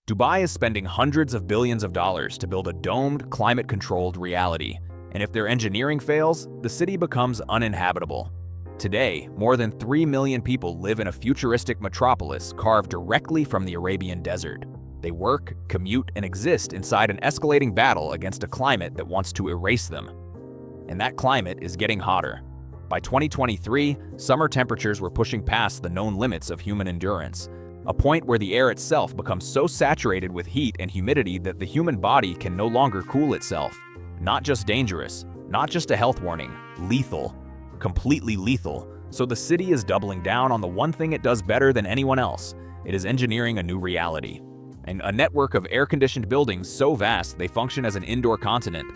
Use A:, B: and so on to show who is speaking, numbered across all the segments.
A: Dubai is spending hundreds of billions of dollars to build a domed, climate-controlled reality, and if their engineering fails, the city becomes uninhabitable. Today, more than 3 million people live in a futuristic metropolis carved directly from the Arabian desert. They work, commute, and exist inside an escalating battle against a climate that wants to erase them. And that climate is getting hotter. By 2023, summer temperatures were pushing past the known limits of human endurance, a point where the air itself becomes so saturated with heat and humidity that the human body can no longer cool itself. Not just dangerous, not just a health warning, lethal. Completely lethal. So the city is doubling down on the one thing it does better than anyone else. It is engineering a new reality. And a network of air-conditioned buildings so vast they function as an indoor continent,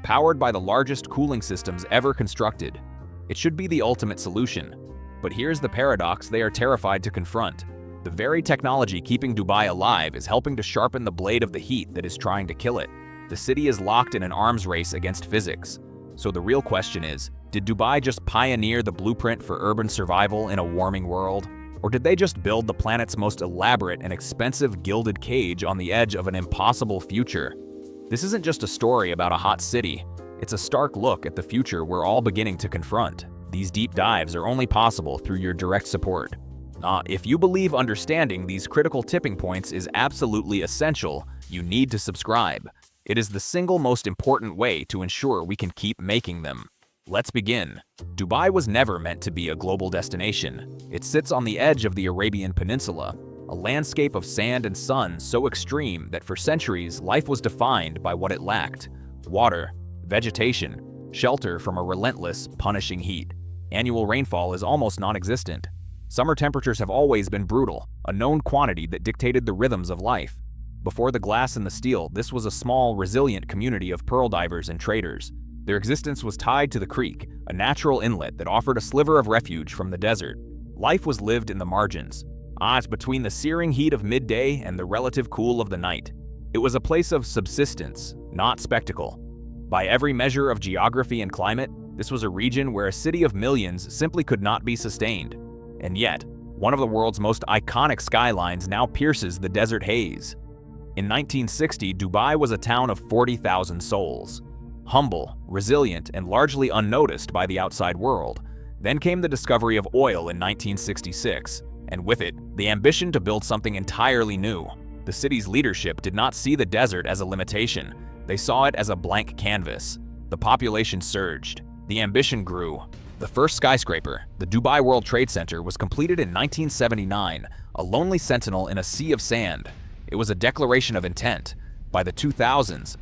A: powered by the largest cooling systems ever constructed. It should be the ultimate solution. But here's the paradox they are terrified to confront. The very technology keeping Dubai alive is helping to sharpen the blade of the heat that is trying to kill it. The city is locked in an arms race against physics. So the real question is, did Dubai just pioneer the blueprint for urban survival in a warming world? Or did they just build the planet's most elaborate and expensive gilded cage on the edge of an impossible future? This isn't just a story about a hot city. It's a stark look at the future we're all beginning to confront. These deep dives are only possible through your direct support. If you believe understanding these critical tipping points is absolutely essential, you need to subscribe. It is the single most important way to ensure we can keep making them. Let's begin. Dubai was never meant to be a global destination. It sits on the edge of the Arabian Peninsula, a landscape of sand and sun so extreme that for centuries life was defined by what it lacked: water, vegetation, shelter from a relentless, punishing heat. Annual rainfall is almost non-existent. Summer temperatures have always been brutal, a known quantity that dictated the rhythms of life. Before the glass and the steel, this was a small, resilient community of pearl divers and traders. Their existence was tied to the creek, a natural inlet that offered a sliver of refuge from the desert. Life was lived in the margins, between the searing heat of midday and the relative cool of the night. It was a place of subsistence, not spectacle. By every measure of geography and climate, this was a region where a city of millions simply could not be sustained. And yet, one of the world's most iconic skylines now pierces the desert haze. In 1960, Dubai was a town of 40,000 souls. Humble, resilient, and largely unnoticed by the outside world. Then came the discovery of oil in 1966, and with it, the ambition to build something entirely new. The city's leadership did not see the desert as a limitation. They saw it as a blank canvas. The population surged. The ambition grew. The first skyscraper, the Dubai World Trade Center, was completed in 1979, a lonely sentinel in a sea of sand. It was a declaration of intent. By the 2000s,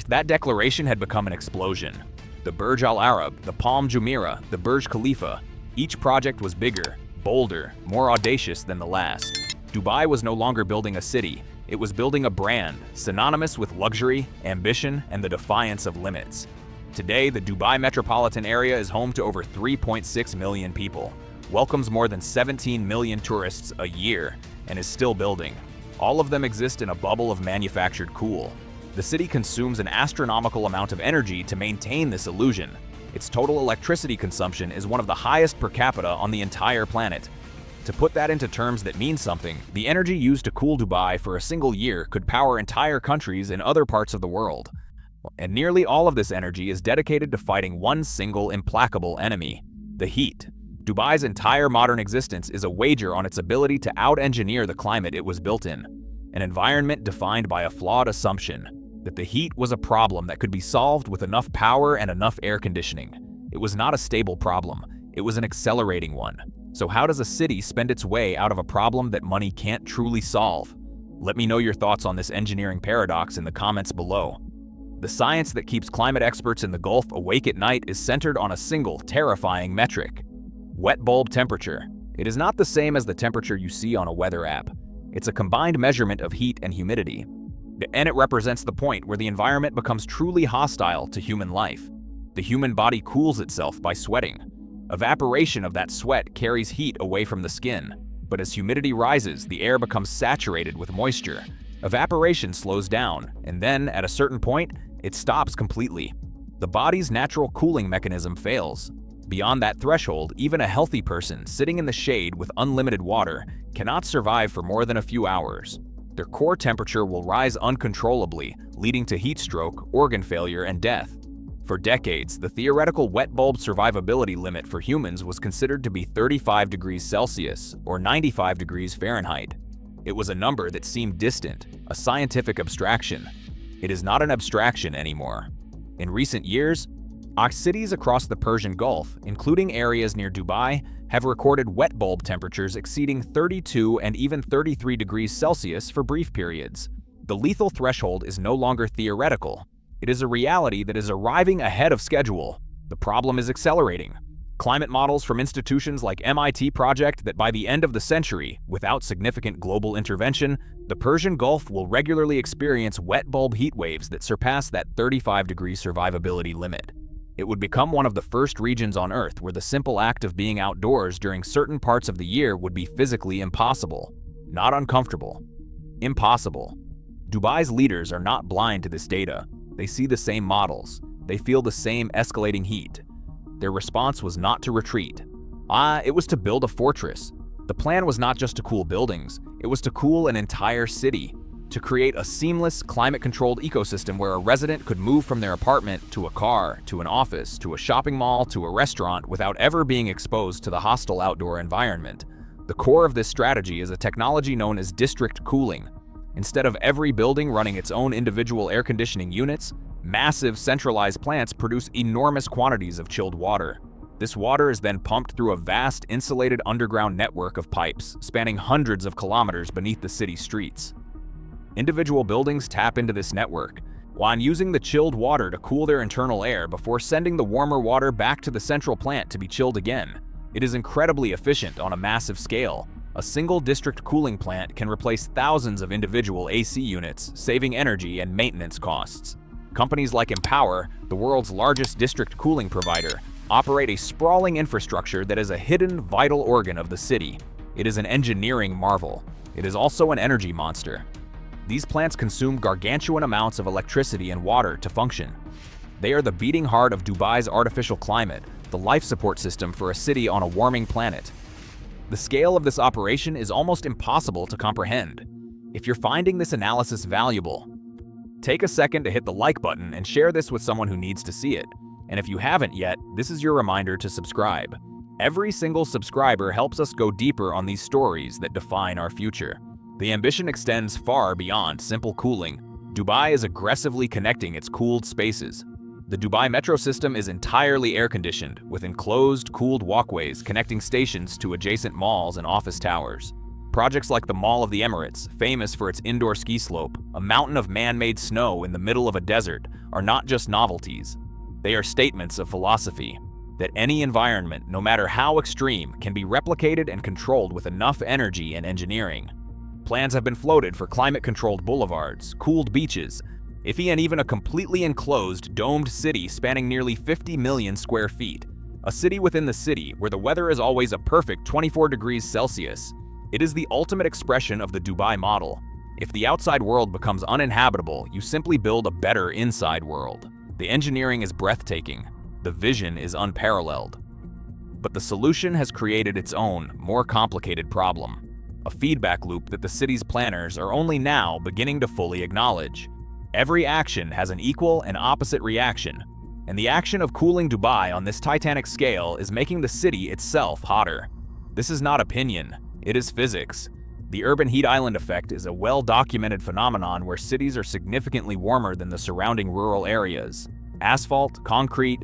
A: that declaration had become an explosion. The Burj Al Arab, the Palm Jumeirah, the Burj Khalifa, each project was bigger, bolder, more audacious than the last. Dubai was no longer building a city, it was building a brand, synonymous with luxury, ambition, and the defiance of limits. Today, the Dubai metropolitan area is home to over 3.6 million people, welcomes more than 17 million tourists a year, and is still building. All of them exist in a bubble of manufactured cool. The city consumes an astronomical amount of energy to maintain this illusion. Its total electricity consumption is one of the highest per capita on the entire planet. To put that into terms that mean something, the energy used to cool Dubai for a single year could power entire countries in other parts of the world. And nearly all of this energy is dedicated to fighting one single implacable enemy: the heat. Dubai's entire modern existence is a wager on its ability to out-engineer the climate it was built in. An environment defined by a flawed assumption that the heat was a problem that could be solved with enough power and enough air conditioning. It was not a stable problem, it was an accelerating one. So how does a city spend its way out of a problem that money can't truly solve? Let me know your thoughts on this engineering paradox in the comments below. The science that keeps climate experts in the Gulf awake at night is centered on a single, terrifying metric: wet bulb temperature. It is not the same as the temperature you see on a weather app. It's a combined measurement of heat and humidity. And it represents the point where the environment becomes truly hostile to human life. The human body cools itself by sweating. Evaporation of that sweat carries heat away from the skin. But as humidity rises, the air becomes saturated with moisture. Evaporation slows down, and then, at a certain point, it stops completely. The body's natural cooling mechanism fails. Beyond that threshold, even a healthy person sitting in the shade with unlimited water cannot survive for more than a few hours. their core temperature will rise uncontrollably, leading to heat stroke, organ failure, and death. For decades, the theoretical wet bulb survivability limit for humans was considered to be 35 degrees Celsius or 95 degrees Fahrenheit. It was a number that seemed distant, a scientific abstraction. It is not an abstraction anymore. In recent years, cities across the Persian Gulf, including areas near Dubai, have recorded wet bulb temperatures exceeding 32 and even 33 degrees Celsius for brief periods. The lethal threshold is no longer theoretical. It is a reality that is arriving ahead of schedule. The problem is accelerating. Climate models from institutions like MIT project that by the end of the century, without significant global intervention, the Persian Gulf will regularly experience wet bulb heat waves that surpass that 35-degree survivability limit. It would become one of the first regions on Earth where the simple act of being outdoors during certain parts of the year would be physically impossible. Not uncomfortable. Impossible. Dubai's leaders are not blind to this data. They see the same models. They feel the same escalating heat. Their response was not to retreat. It was to build a fortress. The plan was not just to cool buildings, it was to cool an entire city, to create a seamless, climate-controlled ecosystem where a resident could move from their apartment to a car, to an office, to a shopping mall, to a restaurant without ever being exposed to the hostile outdoor environment. The core of this strategy is a technology known as district cooling. Instead of every building running its own individual air conditioning units, massive centralized plants produce enormous quantities of chilled water. This water is then pumped through a vast insulated underground network of pipes spanning hundreds of kilometers beneath the city streets. Individual buildings tap into this network, while using the chilled water to cool their internal air before sending the warmer water back to the central plant to be chilled again. It is incredibly efficient on a massive scale. A single district cooling plant can replace thousands of individual AC units, saving energy and maintenance costs. Companies like Empower, the world's largest district cooling provider, operate a sprawling infrastructure that is a hidden, vital organ of the city. It is an engineering marvel. It is also an energy monster. These plants consume gargantuan amounts of electricity and water to function. They are the beating heart of Dubai's artificial climate, the life support system for a city on a warming planet. The scale of this operation is almost impossible to comprehend. If you're finding this analysis valuable, take a second to hit the like button and share this with someone who needs to see it. And if you haven't yet, this is your reminder to subscribe. Every single subscriber helps us go deeper on these stories that define our future. The ambition extends far beyond simple cooling. Dubai is aggressively connecting its cooled spaces. The Dubai metro system is entirely air-conditioned, with enclosed, cooled walkways connecting stations to adjacent malls and office towers. Projects like the Mall of the Emirates, famous for its indoor ski slope, a mountain of man-made snow in the middle of a desert, are not just novelties. They are statements of philosophy, that any environment, no matter how extreme, can be replicated and controlled with enough energy and engineering. Plans have been floated for climate-controlled boulevards, cooled beaches, and even a completely enclosed, domed city spanning nearly 50 million square feet. A city within the city where the weather is always a perfect 24 degrees Celsius. It is the ultimate expression of the Dubai model. If the outside world becomes uninhabitable, you simply build a better inside world. The engineering is breathtaking. The vision is unparalleled. But the solution has created its own, more complicated problem. A feedback loop that the city's planners are only now beginning to fully acknowledge. Every action has an equal and opposite reaction, and the action of cooling Dubai on this titanic scale is making the city itself hotter. This is not opinion, it is physics. The urban heat island effect is a well-documented phenomenon where cities are significantly warmer than the surrounding rural areas. Asphalt, concrete,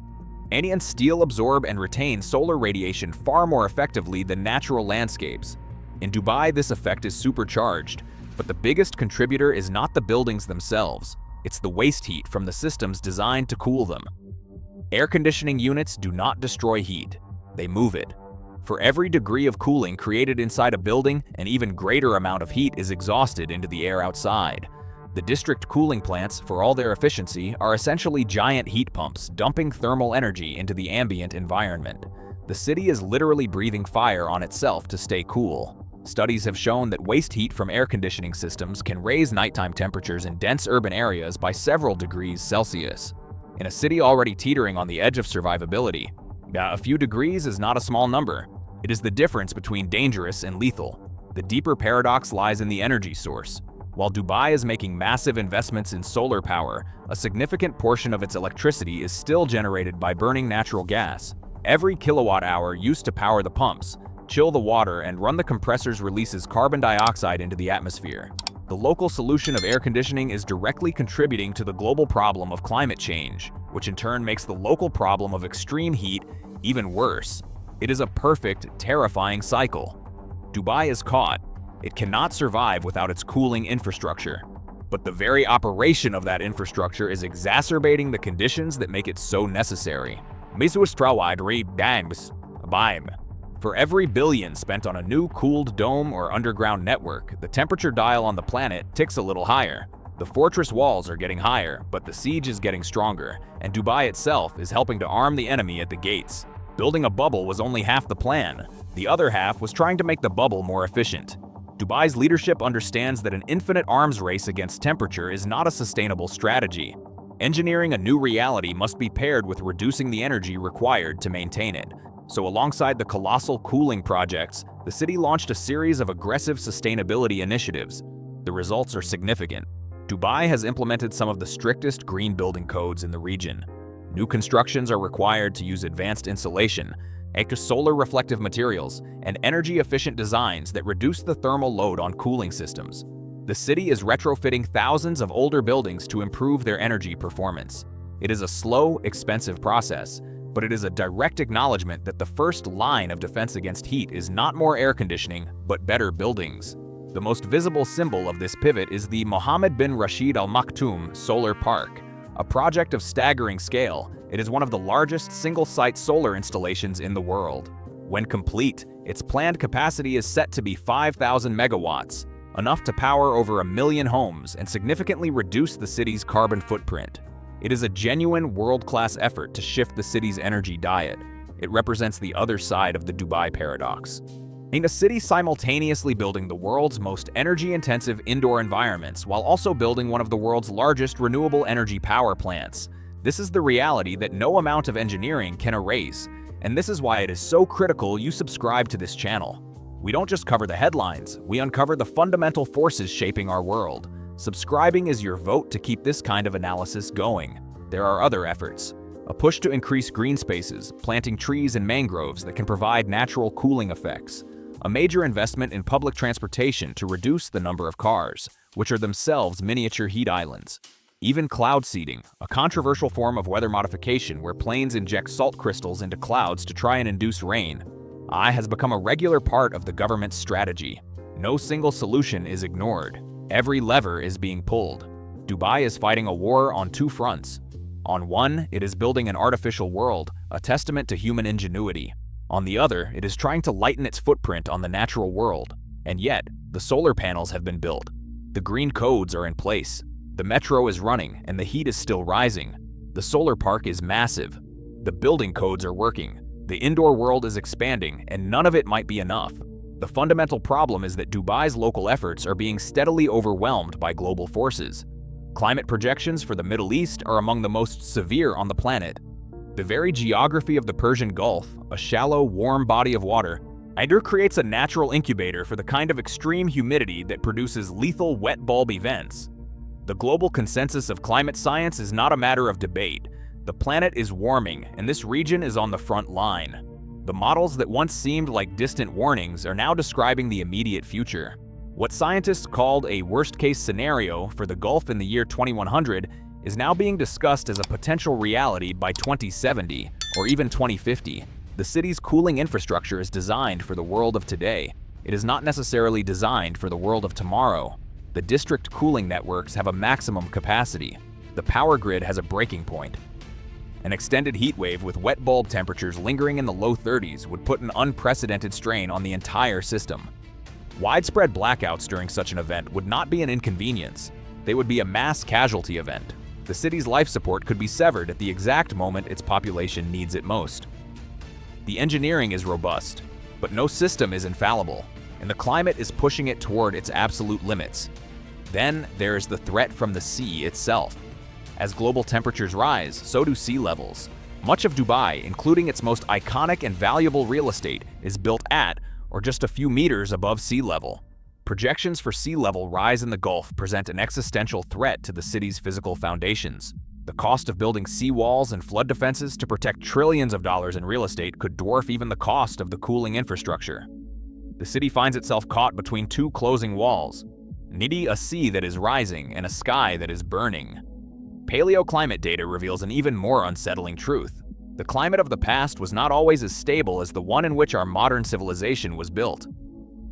A: and steel absorb and retain solar radiation far more effectively than natural landscapes. In Dubai, this effect is supercharged, but the biggest contributor is not the buildings themselves. It's the waste heat from the systems designed to cool them. Air conditioning units do not destroy heat, they move it. For every degree of cooling created inside a building, an even greater amount of heat is exhausted into the air outside. The district cooling plants, for all their efficiency, are essentially giant heat pumps dumping thermal energy into the ambient environment. The city is literally breathing fire on itself to stay cool. Studies have shown that waste heat from air conditioning systems can raise nighttime temperatures in dense urban areas by several degrees Celsius. In a city already teetering on the edge of survivability, a few degrees is not a small number. It is the difference between dangerous and lethal. The deeper paradox lies in the energy source. While Dubai is making massive investments in solar power, a significant portion of its electricity is still generated by burning natural gas. Every kilowatt hour used to power the pumps, chill the water, and run the compressors releases carbon dioxide into the atmosphere. The local solution of air conditioning is directly contributing to the global problem of climate change, which in turn makes the local problem of extreme heat even worse. It is a perfect, terrifying cycle. Dubai is caught. It cannot survive without its cooling infrastructure. But the very operation of that infrastructure is exacerbating the conditions that make it so necessary. For every billion spent on a new cooled dome or underground network, the temperature dial on the planet ticks a little higher. The fortress walls are getting higher, but the siege is getting stronger, and Dubai itself is helping to arm the enemy at the gates. Building a bubble was only half the plan. The other half was trying to make the bubble more efficient. Dubai's leadership understands that an infinite arms race against temperature is not a sustainable strategy. Engineering a new reality must be paired with reducing the energy required to maintain it. So alongside the colossal cooling projects, the city launched a series of aggressive sustainability initiatives. The results are significant. Dubai has implemented some of the strictest green building codes in the region. New constructions are required to use advanced insulation, solar reflective materials, and energy-efficient designs that reduce the thermal load on cooling systems. The city is retrofitting thousands of older buildings to improve their energy performance. It is a slow, expensive process, but it is a direct acknowledgement that the first line of defense against heat is not more air conditioning, but better buildings. The most visible symbol of this pivot is the Mohammed bin Rashid Al Maktoum Solar Park, a project of staggering scale. It is one of the largest single-site solar installations in the world. When complete, its planned capacity is set to be 5,000 megawatts, enough to power over 1 million homes and significantly reduce the city's carbon footprint. It is a genuine world-class effort to shift the city's energy diet. It represents the other side of the Dubai paradox. In a city simultaneously building the world's most energy-intensive indoor environments while also building one of the world's largest renewable energy power plants. This is the reality that no amount of engineering can erase, and this is why it is so critical you subscribe to this channel. We don't just cover the headlines, we uncover the fundamental forces shaping our world. Subscribing is your vote to keep this kind of analysis going. There are other efforts. A push to increase green spaces, planting trees and mangroves that can provide natural cooling effects. A major investment in public transportation to reduce the number of cars, which are themselves miniature heat islands. Even cloud seeding, a controversial form of weather modification where planes inject salt crystals into clouds to try and induce rain, has become a regular part of the government's strategy. No single solution is ignored. Every lever is being pulled. Dubai is fighting a war on two fronts. On one, it is building an artificial world, a testament to human ingenuity. On the other, it is trying to lighten its footprint on the natural world. And yet, the solar panels have been built. The green codes are in place. The metro is running, and the heat is still rising. The solar park is massive. The building codes are working. The indoor world is expanding, and none of it might be enough. The fundamental problem is that Dubai's local efforts are being steadily overwhelmed by global forces. Climate projections for the Middle East are among the most severe on the planet. The very geography of the Persian Gulf, a shallow, warm body of water, creates a natural incubator for the kind of extreme humidity that produces lethal wet bulb events. The global consensus of climate science is not a matter of debate. The planet is warming, and this region is on the front line. The models that once seemed like distant warnings are now describing the immediate future. What scientists called a worst-case scenario for the Gulf in the year 2100 is now being discussed as a potential reality by 2070 or even 2050. The city's cooling infrastructure is designed for the world of today. It is not necessarily designed for the world of tomorrow. The district cooling networks have a maximum capacity. The power grid has a breaking point. An extended heat wave with wet bulb temperatures lingering in the low 30s would put an unprecedented strain on the entire system. Widespread blackouts during such an event would not be an inconvenience. They would be a mass casualty event. The city's life support could be severed at the exact moment its population needs it most. The engineering is robust, but no system is infallible, and the climate is pushing it toward its absolute limits. Then there is the threat from the sea itself. As global temperatures rise, so do sea levels. Much of Dubai, including its most iconic and valuable real estate, is built at or just a few meters above sea level. Projections for sea level rise in the Gulf present an existential threat to the city's physical foundations. The cost of building seawalls and flood defenses to protect trillions of dollars in real estate could dwarf even the cost of the cooling infrastructure. The city finds itself caught between two closing walls, needing a sea that is rising and a sky that is burning. Paleoclimate data reveals an even more unsettling truth. The climate of the past was not always as stable as the one in which our modern civilization was built.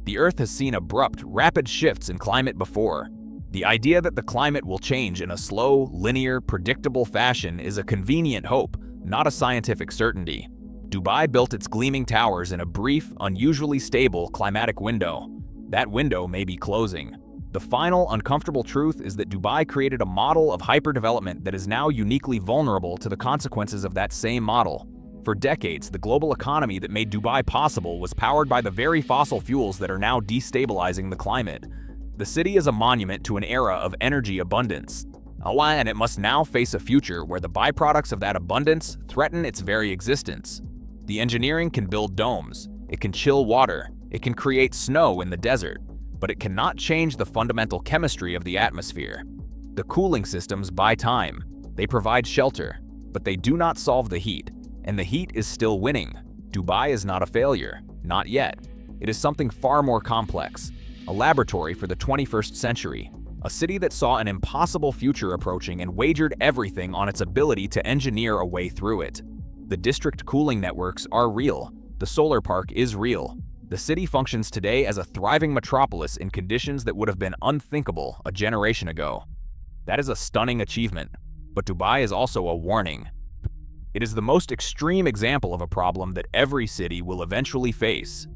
A: The Earth has seen abrupt, rapid shifts in climate before. The idea that the climate will change in a slow, linear, predictable fashion is a convenient hope, not a scientific certainty. Dubai built its gleaming towers in a brief, unusually stable climatic window. That window may be closing. The final, uncomfortable truth is that Dubai created a model of hyperdevelopment that is now uniquely vulnerable to the consequences of that same model. For decades, the global economy that made Dubai possible was powered by the very fossil fuels that are now destabilizing the climate. The city is a monument to an era of energy abundance. And it must now face a future where the byproducts of that abundance threaten its very existence. The engineering can build domes, it can chill water, it can create snow in the desert, but it cannot change the fundamental chemistry of the atmosphere. The cooling systems buy time. They provide shelter, but they do not solve the heat. And the heat is still winning. Dubai is not a failure, not yet. It is something far more complex, a laboratory for the 21st century, a city that saw an impossible future approaching and wagered everything on its ability to engineer a way through it. The district cooling networks are real. The solar park is real. The city functions today as a thriving metropolis in conditions that would have been unthinkable a generation ago. That is a stunning achievement, but Dubai is also a warning. It is the most extreme example of a problem that every city will eventually face.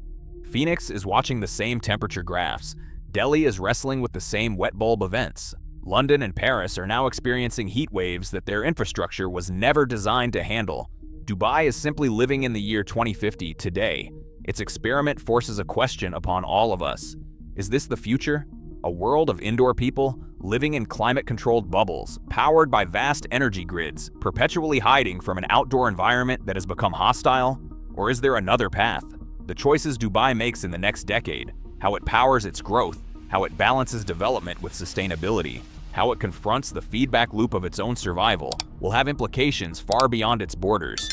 A: Phoenix is watching the same temperature graphs. Delhi is wrestling with the same wet bulb events. London and Paris are now experiencing heat waves that their infrastructure was never designed to handle. Dubai is simply living in the year 2050 today. Its experiment forces a question upon all of us. Is this the future? A world of indoor people living in climate-controlled bubbles, powered by vast energy grids, perpetually hiding from an outdoor environment that has become hostile? Or is there another path? The choices Dubai makes in the next decade, how it powers its growth, how it balances development with sustainability, how it confronts the feedback loop of its own survival, will have implications far beyond its borders.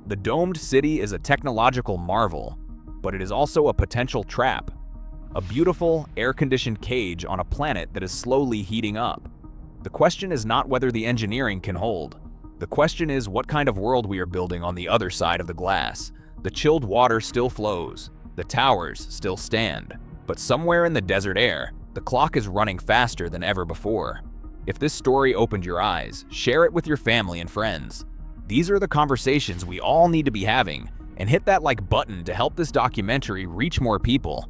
A: The domed city is a technological marvel, but it is also a potential trap. A beautiful, air-conditioned cage on a planet that is slowly heating up. The question is not whether the engineering can hold. The question is what kind of world we are building on the other side of the glass. The chilled water still flows. The towers still stand. But somewhere in the desert air, the clock is running faster than ever before. If this story opened your eyes, share it with your family and friends. These are the conversations we all need to be having, and hit that like button to help this documentary reach more people.